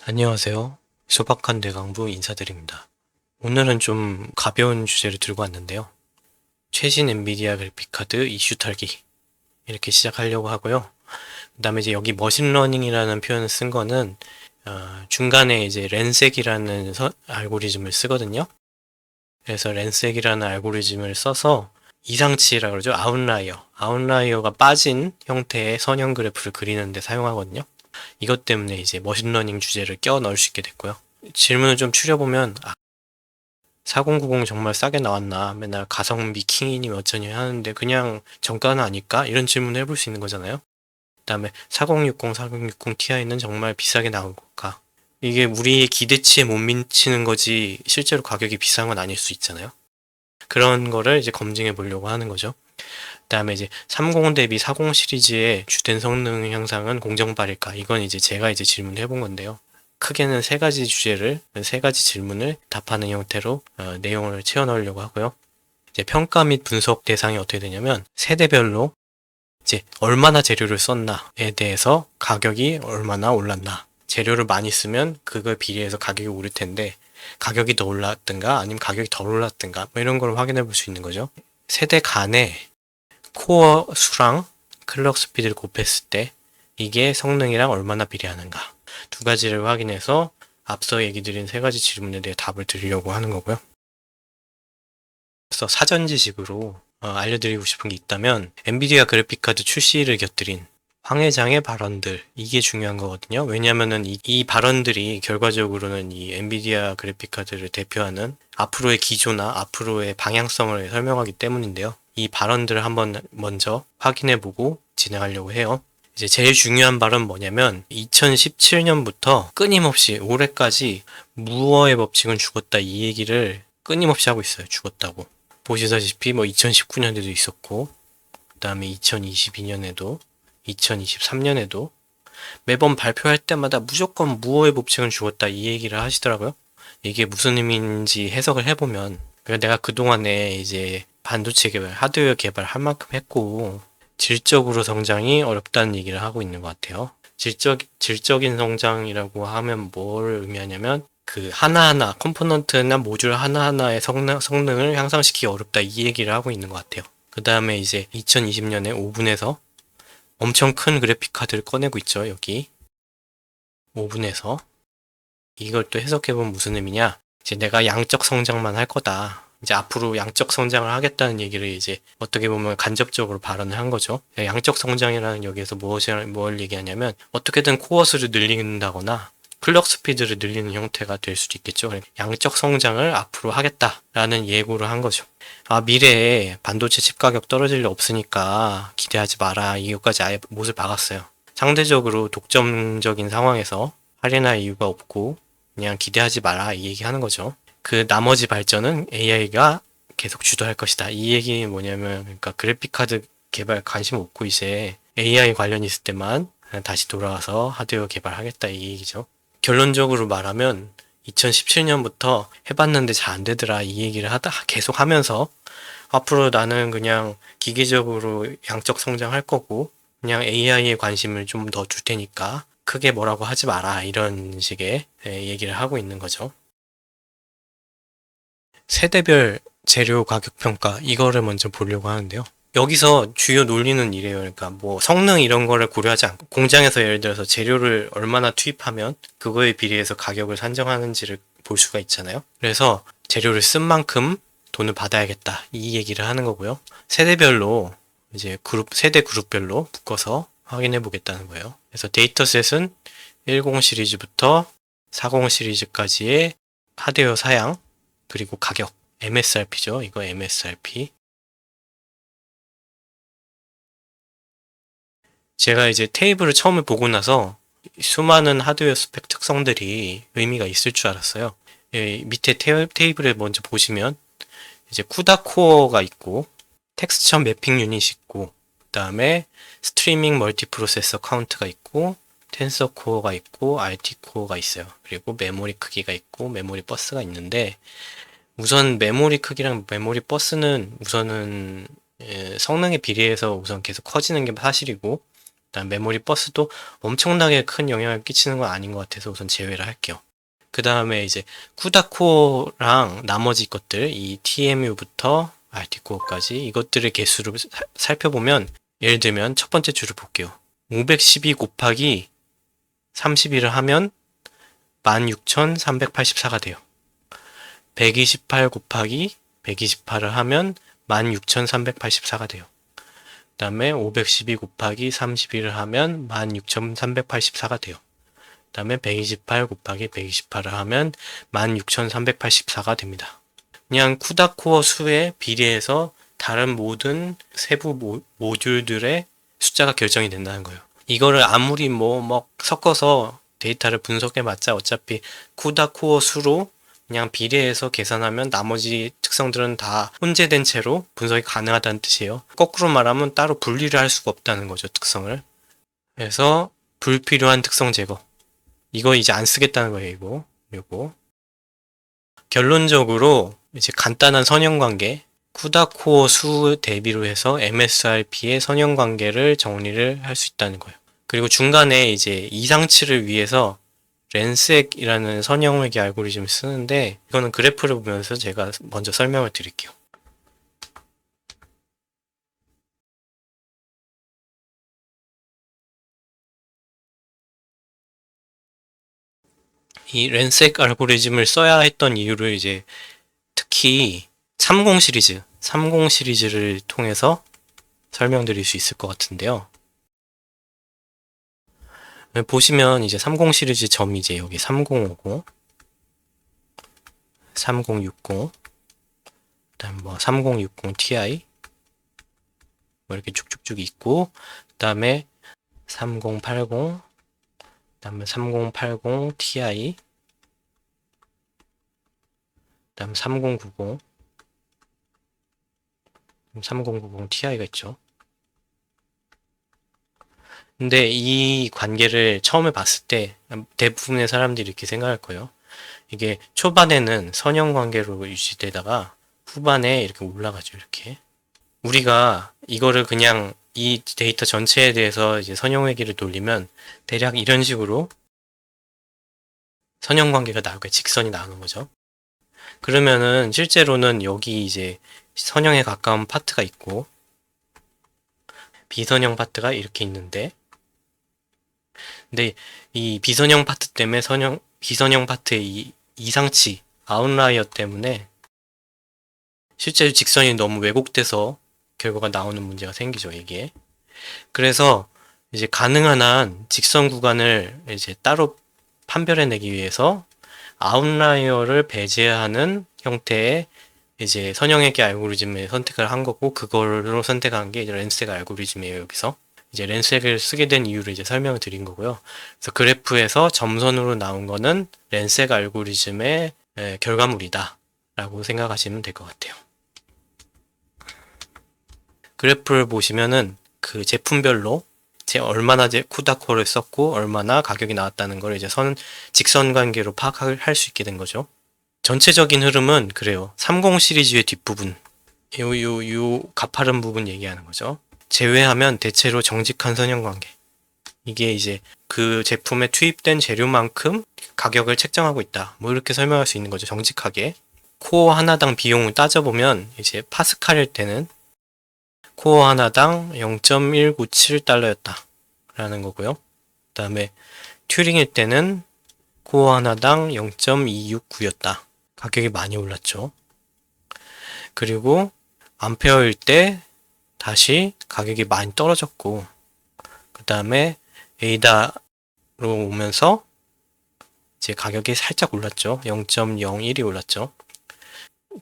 안녕하세요. 소박한 대강부 인사드립니다. 오늘은 좀 가벼운 주제를 들고 왔는데요. 최신 엔비디아 그래픽카드 이슈 털기 이렇게 시작하려고 하고요. 그 다음에 이제 여기 머신러닝이라는 표현을 쓴 거는 중간에 이제 렌색이라는 알고리즘을 쓰거든요. 그래서 렌색이라는 알고리즘을 써서 이상치라고 그러죠. 아웃라이어가 빠진 형태의 선형 그래프를 그리는데 사용하거든요. 이것 때문에 이제 머신러닝 주제를 껴 넣을 수 있게 됐고요. 질문을 좀 추려보면 4090 정말 싸게 나왔나, 맨날 가성비 킹이니 어쩌니 하는데 그냥 정가는 아닐까? 이런 질문을 해볼 수 있는 거잖아요. 그 다음에 4060 Ti는 정말 비싸게 나온 걸까? 이게 우리의 기대치에 못 미치는 거지 실제로 가격이 비싼 건 아닐 수 있잖아요. 그런 거를 이제 검증해 보려고 하는 거죠. 그 다음에 이제 30 대비 40 시리즈의 주된 성능 향상은 공정발일까? 이건 이제 제가 이제 질문을 해본 건데요. 크게는 세 가지 질문을 답하는 형태로 내용을 채워 넣으려고 하고요. 이제 평가 및 분석 대상이 어떻게 되냐면 세대별로 이제 얼마나 재료를 썼나에 대해서 가격이 얼마나 올랐나. 재료를 많이 쓰면 그거에 비례해서 가격이 오를 텐데 가격이 더 올랐든가 아니면 가격이 덜 올랐든가 뭐 이런 걸 확인해 볼 수 있는 거죠. 세대 간에 코어 수랑 클럭 스피드를 곱했을 때 이게 성능이랑 얼마나 비례하는가 두 가지를 확인해서 앞서 얘기 드린 세 가지 질문에 대해 답을 드리려고 하는 거고요. 그래서 사전 지식으로 알려드리고 싶은 게 있다면 엔비디아 그래픽카드 출시를 곁들인 황 회장의 발언들 이게 중요한 거거든요. 왜냐하면은 이 발언들이 결과적으로는 이 엔비디아 그래픽카드를 대표하는 앞으로의 기조나 앞으로의 방향성을 설명하기 때문인데요. 이 발언들을 한번 먼저 확인해보고 진행하려고 해요. 이제 제일 중요한 발언 뭐냐면 2017년부터 끊임없이 올해까지 무어의 법칙은 죽었다 이 얘기를 끊임없이 하고 있어요. 죽었다고. 보시다시피 뭐 2019년에도 있었고 그 다음에 2022년에도 2023년에도 매번 발표할 때마다 무조건 무어의 법칙은 죽었다 이 얘기를 하시더라고요. 이게 무슨 의미인지 해석을 해보면 내가 그동안에 이제 반도체 개발, 하드웨어 개발 할 만큼 했고 질적으로 성장이 어렵다는 얘기를 하고 있는 것 같아요. 질적인 성장이라고 하면 뭘 의미하냐면 그 하나하나 컴포넌트나 모듈 하나하나의 성능을 향상시키기 어렵다 이 얘기를 하고 있는 것 같아요. 그 다음에 이제 2020년에 오븐에서 엄청 큰 그래픽 카드를 꺼내고 있죠. 여기 오븐에서 이걸 또 해석해보면 무슨 의미냐, 이제 내가 양적 성장만 할 거다, 이제 앞으로 양적 성장을 하겠다는 얘기를 이제 어떻게 보면 간접적으로 발언을 한 거죠. 양적 성장이라는 여기에서 뭘 얘기하냐면 어떻게든 코어 수를 늘린다거나 클럭 스피드를 늘리는 형태가 될 수도 있겠죠. 양적 성장을 앞으로 하겠다라는 예고를 한 거죠. 미래에 반도체 칩 가격 떨어질 일 없으니까 기대하지 마라. 이것까지 아예 못을 박았어요. 상대적으로 독점적인 상황에서 할인할 이유가 없고 그냥 기대하지 마라 이 얘기 하는 거죠. 그 나머지 발전은 AI가 계속 주도할 것이다. 이 얘기 뭐냐면 그러니까 그래픽카드 개발 관심 없고 이제 AI 관련 있을 때만 다시 돌아와서 하드웨어 개발하겠다 이 얘기죠. 결론적으로 말하면 2017년부터 해봤는데 잘 안 되더라 이 얘기를 계속 하면서 앞으로 나는 그냥 기계적으로 양적 성장할 거고 그냥 AI에 관심을 좀 더 줄 테니까 크게 뭐라고 하지 마라 이런 식의 얘기를 하고 있는 거죠. 세대별 재료 가격 평가 이거를 먼저 보려고 하는데요. 여기서 주요 논리는 이래요. 그러니까 뭐 성능 이런 거를 고려하지 않고 공장에서 예를 들어서 재료를 얼마나 투입하면 그거에 비례해서 가격을 산정하는지를 볼 수가 있잖아요. 그래서 재료를 쓴 만큼 돈을 받아야겠다 이 얘기를 하는 거고요. 세대별로 이제 세대 그룹별로 묶어서 확인해 보겠다는 거예요. 그래서 데이터셋은 10 시리즈부터 40 시리즈까지의 하드웨어 사양 그리고 가격 MSRP죠. 이거 MSRP. 제가 이제 테이블을 처음에 보고 나서 수많은 하드웨어 스펙 특성들이 의미가 있을 줄 알았어요. 밑에 테이블에 먼저 보시면 이제 쿠다 코어가 있고 텍스처 매핑 유닛이 있고 그 다음에 스트리밍 멀티 프로세서 카운트가 있고 텐서 코어가 있고 RT 코어가 있어요. 그리고 메모리 크기가 있고 메모리 버스가 있는데 우선 메모리 크기랑 메모리 버스는 우선은 성능에 비례해서 우선 계속 커지는 게 사실이고 일단 메모리 버스도 엄청나게 큰 영향을 끼치는 건 아닌 것 같아서 우선 제외를 할게요. 그 다음에 이제 쿠다 코어랑 나머지 것들, 이 TMU부터 RT 코어까지 이것들의 개수를 살펴보면, 예를 들면 첫 번째 줄을 볼게요. 512 곱하기 31을 하면 16,384가 돼요. 128 곱하기 128을 하면 16,384가 돼요. 그 다음에 512 곱하기 31을 하면 16,384가 돼요. 그 다음에 128 곱하기 128을 하면 16,384가 됩니다. 그냥 쿠다 코어 수에 비례해서 다른 모든 세부 모듈들의 숫자가 결정이 된다는 거예요. 이거를 아무리 뭐 섞어서 데이터를 분석해봤자 어차피 쿠다 코어 수로 그냥 비례해서 계산하면 나머지 특성들은 다 혼재된 채로 분석이 가능하다는 뜻이에요. 거꾸로 말하면 따로 분리를 할 수가 없다는 거죠, 특성을. 그래서 불필요한 특성 제거. 이거 이제 안 쓰겠다는 거예요, 요거. 결론적으로 이제 간단한 선형관계, 쿠다 코어 수 대비로 해서 MSRP의 선형관계를 정리를 할 수 있다는 거예요. 그리고 중간에 이제 이상치를 위해서 렌색이라는 선형회계 알고리즘을 쓰는데, 이거는 그래프를 보면서 제가 먼저 설명을 드릴게요. 이 렌색 알고리즘을 써야 했던 이유를 이제 특히 30 시리즈를 통해서 설명드릴 수 있을 것 같은데요. 보시면 이제 30 시리즈 점이 이제 여기 3050, 3060, 그다음 뭐 3060 Ti 뭐 이렇게 쭉쭉쭉 있고, 그다음에 3080, 그다음에 3080 Ti, 그다음 3090, 3090 Ti가 있죠. 근데 이 관계를 처음에 봤을 때 대부분의 사람들이 이렇게 생각할 거예요. 이게 초반에는 선형 관계로 유지되다가 후반에 이렇게 올라가죠, 이렇게. 우리가 이거를 그냥 이 데이터 전체에 대해서 이제 선형 회계를 돌리면 대략 이런 식으로 선형 관계가 나오고 직선이 나오는 거죠. 그러면은 실제로는 여기 이제 선형에 가까운 파트가 있고 비선형 파트가 이렇게 있는데, 근데 이 비선형 파트 때문에 비선형 파트의 이 이상치, 아웃라이어 때문에 실제로 직선이 너무 왜곡돼서 결과가 나오는 문제가 생기죠, 이게. 그래서 이제 가능한 한 직선 구간을 이제 따로 판별해내기 위해서 아웃라이어를 배제하는 형태의 이제 선형회계 알고리즘을 선택을 한 거고, 그걸로 선택한 게 이제 렌색 알고리즘이에요, 여기서. 이제 렌색을 쓰게 된 이유를 이제 설명을 드린 거고요. 그래서 그래프에서 점선으로 나온 거는 렌색 알고리즘의 결과물이다 라고 생각하시면 될 것 같아요. 그래프를 보시면은 그 제품별로 얼마나 쿠다 코어를 썼고 얼마나 가격이 나왔다는 걸 이제 직선 관계로 파악할 수 있게 된 거죠. 전체적인 흐름은 그래요. 30 시리즈의 뒷부분, 요 가파른 부분 얘기하는 거죠. 제외하면 대체로 정직한 선형 관계. 이게 이제 그 제품에 투입된 재료만큼 가격을 책정하고 있다. 뭐 이렇게 설명할 수 있는 거죠. 정직하게. 코어 하나당 비용을 따져보면 이제 파스칼일 때는 코어 하나당 0.197달러였다 라는 거고요. 그 다음에 튜링일 때는 코어 하나당 0.269였다. 가격이 많이 올랐죠. 그리고 암페어일 때 다시 가격이 많이 떨어졌고, 그 다음에 에이다로 오면서 이제 가격이 살짝 올랐죠. 0.01이 올랐죠.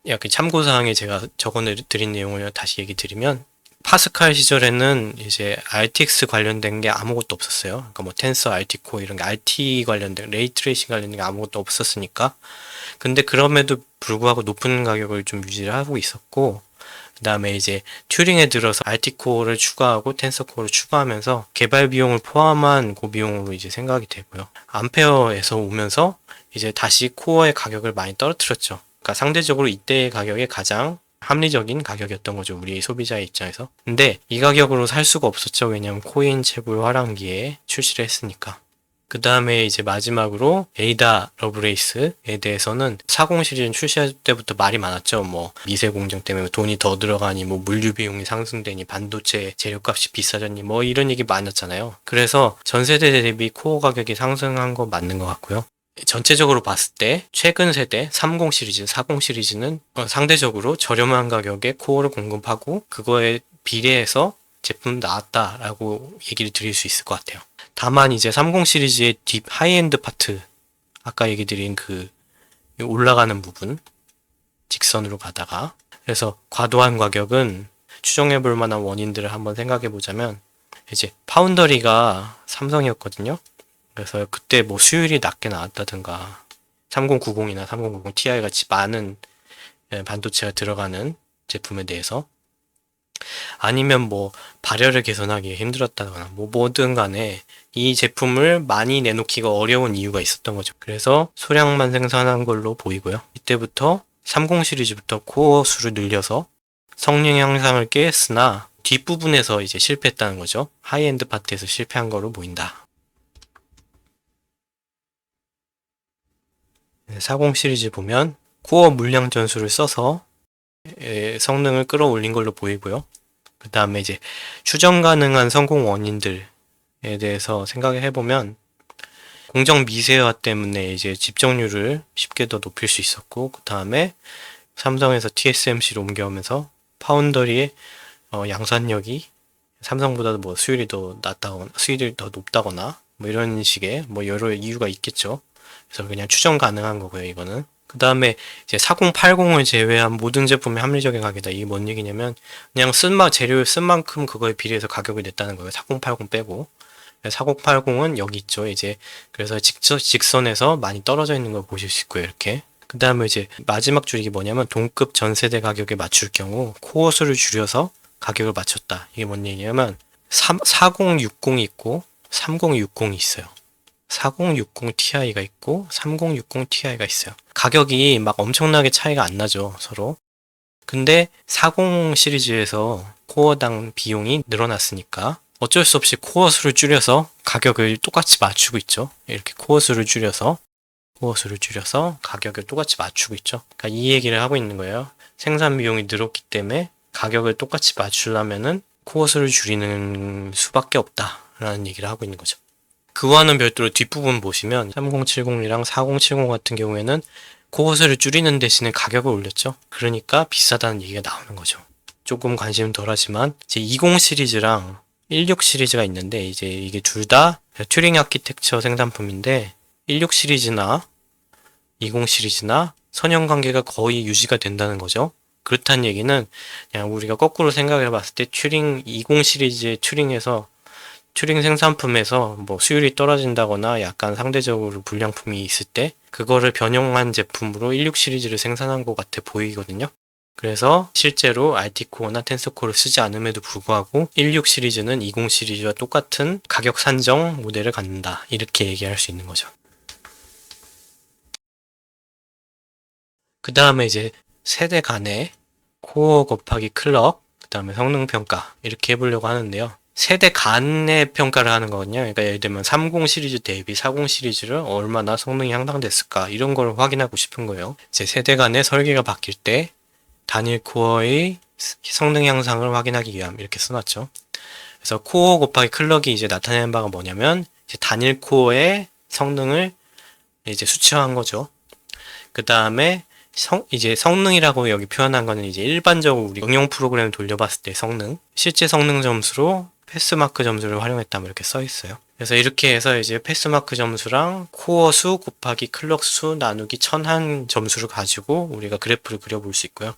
약간 참고사항에 제가 적어드린 내용을 다시 얘기 드리면, 파스칼 시절에는 이제 RTX 관련된 게 아무것도 없었어요. 그러니까 뭐 텐서, RT코 이런 게 RT 관련된, 레이트레이싱 관련된 게 아무것도 없었으니까. 근데 그럼에도 불구하고 높은 가격을 좀 유지를 하고 있었고, 그 다음에 이제 튜링에 들어서 RT코어를 추가하고 텐서코어를 추가하면서 개발 비용을 포함한 고비용으로 이제 생각이 되고요. 암페어에서 오면서 이제 다시 코어의 가격을 많이 떨어뜨렸죠. 그러니까 상대적으로 이때의 가격이 가장 합리적인 가격이었던 거죠. 우리 소비자의 입장에서. 근데 이 가격으로 살 수가 없었죠. 왜냐하면 코인 채굴 화랑기에 출시를 했으니까. 그 다음에 이제 마지막으로 에이다 러브레이스에 대해서는 40 시리즈는 출시할 때부터 말이 많았죠. 뭐 미세 공정 때문에 돈이 더 들어가니, 뭐 물류 비용이 상승되니, 반도체 재료값이 비싸졌니, 뭐 이런 얘기 많았잖아요. 그래서 전 세대 대비 코어 가격이 상승한 거 맞는 것 같고요. 전체적으로 봤을 때 최근 세대 30 시리즈, 40 시리즈는 상대적으로 저렴한 가격에 코어를 공급하고 그거에 비례해서 제품 나왔다라고 얘기를 드릴 수 있을 것 같아요. 다만 이제 30 시리즈의 딥 하이엔드 파트, 아까 얘기 드린 그 올라가는 부분 직선으로 가다가, 그래서 과도한 가격은 추정해 볼 만한 원인들을 한번 생각해 보자면, 이제 파운더리가 삼성이었거든요. 그래서 그때 뭐 수율이 낮게 나왔다든가 3090이나 3090 Ti 같이 많은 반도체가 들어가는 제품에 대해서, 아니면 뭐 발열을 개선하기 힘들었다거나 뭐 뭐든 간에 이 제품을 많이 내놓기가 어려운 이유가 있었던 거죠. 그래서 소량만 생산한 걸로 보이고요. 이때부터 30 시리즈부터 코어 수를 늘려서 성능 향상을 꾀했으나 뒷부분에서 이제 실패했다는 거죠. 하이엔드 파트에서 실패한 거로 보인다. 40 시리즈 보면 코어 물량 전수를 써서 성능을 끌어올린 걸로 보이고요. 그 다음에 이제 추정 가능한 성공 원인들에 대해서 생각을 해보면, 공정 미세화 때문에 이제 집정률을 쉽게 더 높일 수 있었고, 그 다음에 삼성에서 TSMC로 옮겨오면서 파운더리의 양산력이 삼성보다 뭐 수율이 더 낮다거나 수율이 더 높다거나 뭐 이런 식의 뭐 여러 이유가 있겠죠. 그래서 그냥 추정 가능한 거고요, 이거는. 그 다음에 이제 4080을 제외한 모든 제품의 합리적인 가격이다. 이게 뭔 얘기냐면, 그냥 재료를 쓴 만큼 그거에 비례해서 가격을 냈다는 거예요. 4080 빼고. 4080은 여기 있죠, 이제. 그래서 직선에서 많이 떨어져 있는 걸 보실 수 있고요, 이렇게. 그 다음에 이제 마지막 줄이 뭐냐면, 동급 전 세대 가격에 맞출 경우 코어 수를 줄여서 가격을 맞췄다. 이게 뭔 얘기냐면, 4060이 있고 3060이 있어요. 4060 Ti가 있고 3060 Ti가 있어요. 가격이 막 엄청나게 차이가 안 나죠, 서로. 근데 40 시리즈에서 코어당 비용이 늘어났으니까 어쩔 수 없이 코어 수를 줄여서 가격을 똑같이 맞추고 있죠. 이렇게 코어 수를 줄여서 가격을 똑같이 맞추고 있죠. 그러니까 이 얘기를 하고 있는 거예요. 생산 비용이 늘었기 때문에 가격을 똑같이 맞추려면은 코어 수를 줄이는 수밖에 없다라는 얘기를 하고 있는 거죠. 그와는 별도로 뒷부분 보시면 3070이랑 4070 같은 경우에는 코어 수를 줄이는 대신에 가격을 올렸죠. 그러니까 비싸다는 얘기가 나오는 거죠. 조금 관심은 덜하지만 이제 20 시리즈랑 16 시리즈가 있는데, 이제 이게 둘 다 튜링 아키텍처 생산품인데 16 시리즈나 20 시리즈나 선형 관계가 거의 유지가 된다는 거죠. 그렇다는 얘기는 그냥 우리가 거꾸로 생각해 봤을 때 20 시리즈의 튜링 생산품에서 뭐 수율이 떨어진다거나 약간 상대적으로 불량품이 있을 때 그거를 변형한 제품으로 16 시리즈를 생산한 것 같아 보이거든요. 그래서 실제로 RT코어나 텐서코어를 쓰지 않음에도 불구하고 16 시리즈는 20 시리즈와 똑같은 가격 산정 모델을 갖는다, 이렇게 얘기할 수 있는 거죠. 그 다음에 이제 세대 간의 코어 곱하기 클럭, 그 다음에 성능 평가, 이렇게 해보려고 하는데요. 세대 간의 평가를 하는 거거든요. 그러니까 예를 들면 30 시리즈 대비 40 시리즈를 얼마나 성능이 향상됐을까, 이런 걸 확인하고 싶은 거예요. 이제 세대 간의 설계가 바뀔 때 단일 코어의 성능 향상을 확인하기 위함, 이렇게 써놨죠. 그래서 코어 곱하기 클럭이 이제 나타내는 바가 뭐냐면, 이제 단일 코어의 성능을 이제 수치화한 거죠. 그 다음에 이제 성능이라고 여기 표현한 거는 이제 일반적으로 우리 응용 프로그램을 돌려봤을 때 실제 성능 점수로 패스마크 점수를 활용했다면 이렇게 써 있어요. 그래서 이렇게 해서 이제 패스마크 점수랑 코어 수 곱하기 클럭 수 나누기 1000한 점수를 가지고 우리가 그래프를 그려볼 수 있고요.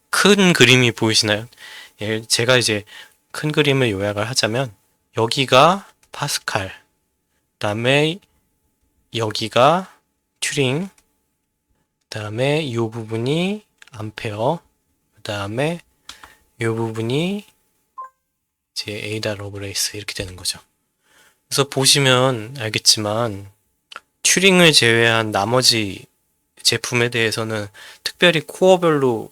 큰 그림이 보이시나요? 예, 제가 이제 큰 그림을 요약을 하자면, 여기가 파스칼, 그 다음에 여기가 튜링, 그 다음에 이 부분이 암페어, 그 다음에 이 부분이 이제 에이다 러브레이스, 이렇게 되는 거죠. 그래서 보시면 알겠지만 튜링을 제외한 나머지 제품에 대해서는 특별히 코어별로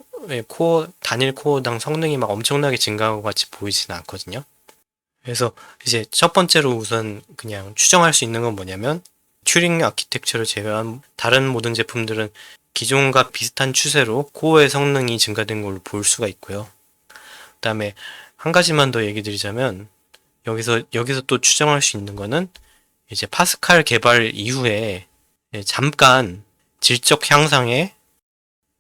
단일 코어당 성능이 막 엄청나게 증가한 것 같이 보이지는 않거든요. 그래서 이제 첫 번째로 우선 그냥 추정할 수 있는 건 뭐냐면 튜링 아키텍처를 제외한 다른 모든 제품들은 기존과 비슷한 추세로 코어의 성능이 증가된 걸로 볼 수가 있고요. 그 다음에 한 가지만 더 얘기 드리자면 여기서 또 추정할 수 있는 거는 이제 파스칼 개발 이후에 잠깐 질적 향상에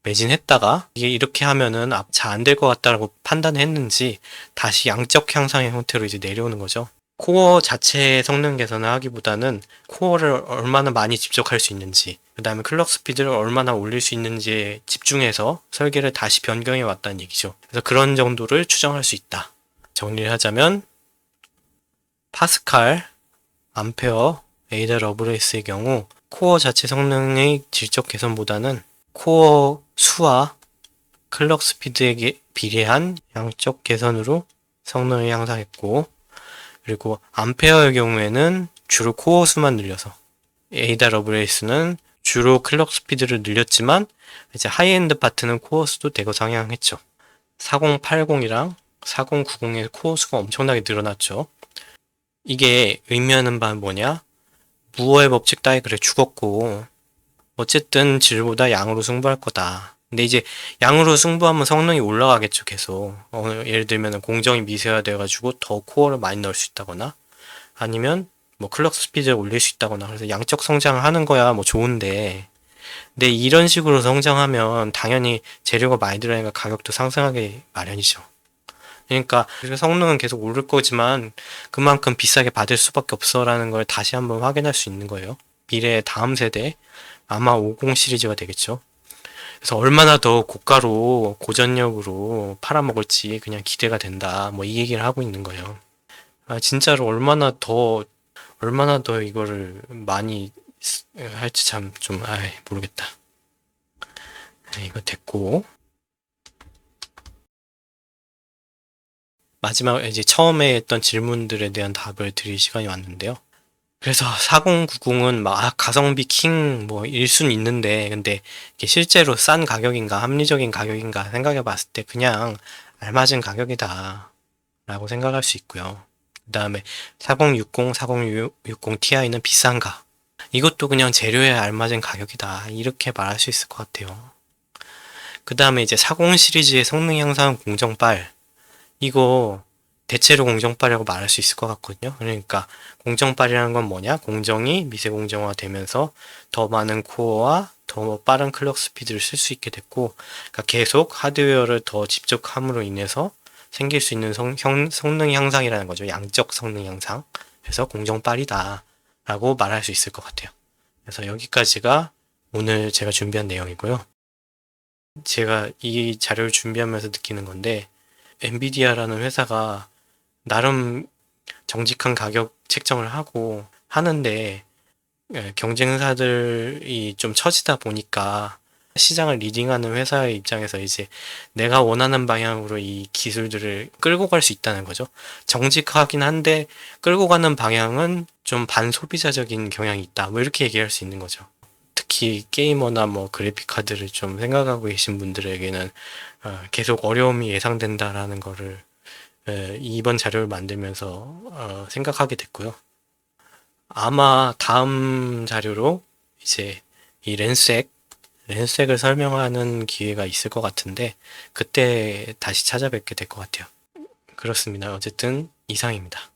매진했다가 이게 이렇게 하면은 잘 안 될 것 같다라고 판단했는지 다시 양적 향상의 형태로 이제 내려오는 거죠. 코어 자체의 성능 개선을 하기보다는 코어를 얼마나 많이 집적할 수 있는지, 그 다음에 클럭 스피드를 얼마나 올릴 수 있는지에 집중해서 설계를 다시 변경해 왔다는 얘기죠. 그래서 그런 정도를 추정할 수 있다. 정리를 하자면 파스칼, 암페어, 에이다 러브레이스의 경우 코어 자체 성능의 질적 개선보다는 코어 수와 클럭 스피드에 비례한 양적 개선으로 성능을 향상했고, 그리고 암페어의 경우에는 주로 코어 수만 늘려서, 에이다 러브레이스는 주로 클럭 스피드를 늘렸지만 이제 하이엔드 파트는 코어 수도 대거 상향했죠. 4080이랑 4090의 코어 수가 엄청나게 늘어났죠. 이게 의미하는 바는 뭐냐? 무어의 법칙 따위 그래 죽었고 어쨌든 질보다 양으로 승부할 거다. 근데 이제 양으로 승부하면 성능이 올라가겠죠, 계속. 예를 들면 공정이 미세화돼가지고 더 코어를 많이 넣을 수 있다거나 아니면 뭐 클럭 스피드를 올릴 수 있다거나. 그래서 양적 성장을 하는 거야 뭐 좋은데, 근데 이런 식으로 성장하면 당연히 재료가 많이 들어가니까 가격도 상승하게 마련이죠. 그러니까 성능은 계속 오를 거지만 그만큼 비싸게 받을 수밖에 없어라는 걸 다시 한번 확인할 수 있는 거예요. 미래의 다음 세대 아마 50 시리즈가 되겠죠. 그래서 얼마나 더 고가로 고전력으로 팔아먹을지 그냥 기대가 된다. 뭐 이 얘기를 하고 있는 거예요. 진짜로 얼마나 더 이거를 많이 할지 참 좀 모르겠다. 이거 됐고, 마지막 이제 처음에 했던 질문들에 대한 답을 드릴 시간이 왔는데요. 그래서 4090은 막 가성비 킹 뭐 일 수는 있는데, 근데 이게 실제로 싼 가격인가 합리적인 가격인가 생각해 봤을 때 그냥 알맞은 가격이다 라고 생각할 수 있고요. 그 다음에 4060, 4060 Ti는 비싼가? 이것도 그냥 재료에 알맞은 가격이다 이렇게 말할 수 있을 것 같아요. 그 다음에 이제 40 시리즈의 성능 향상 공정빨, 이거 대체로 공정빨이라고 말할 수 있을 것 같거든요. 그러니까 공정빨이라는 건 뭐냐? 공정이 미세공정화 되면서 더 많은 코어와 더 빠른 클럭 스피드를 쓸 수 있게 됐고, 그러니까 계속 하드웨어를 더 집적함으로 인해서 생길 수 있는 성능 향상이라는 거죠. 양적 성능 향상. 그래서 공정빨이다 라고 말할 수 있을 것 같아요. 그래서 여기까지가 오늘 제가 준비한 내용이고요. 제가 이 자료를 준비하면서 느끼는 건데, 엔비디아라는 회사가 나름 정직한 가격 책정을 하고 하는데, 경쟁사들이 좀 처지다 보니까 시장을 리딩하는 회사의 입장에서 이제 내가 원하는 방향으로 이 기술들을 끌고 갈 수 있다는 거죠. 정직하긴 한데 끌고 가는 방향은 좀 반소비자적인 경향이 있다. 뭐 이렇게 얘기할 수 있는 거죠. 특히 게이머나 뭐 그래픽 카드를 좀 생각하고 계신 분들에게는 계속 어려움이 예상된다라는 거를 이번 자료를 만들면서 생각하게 됐고요. 아마 다음 자료로 이제 이 렌색을 설명하는 기회가 있을 것 같은데 그때 다시 찾아뵙게 될 것 같아요. 그렇습니다. 어쨌든 이상입니다.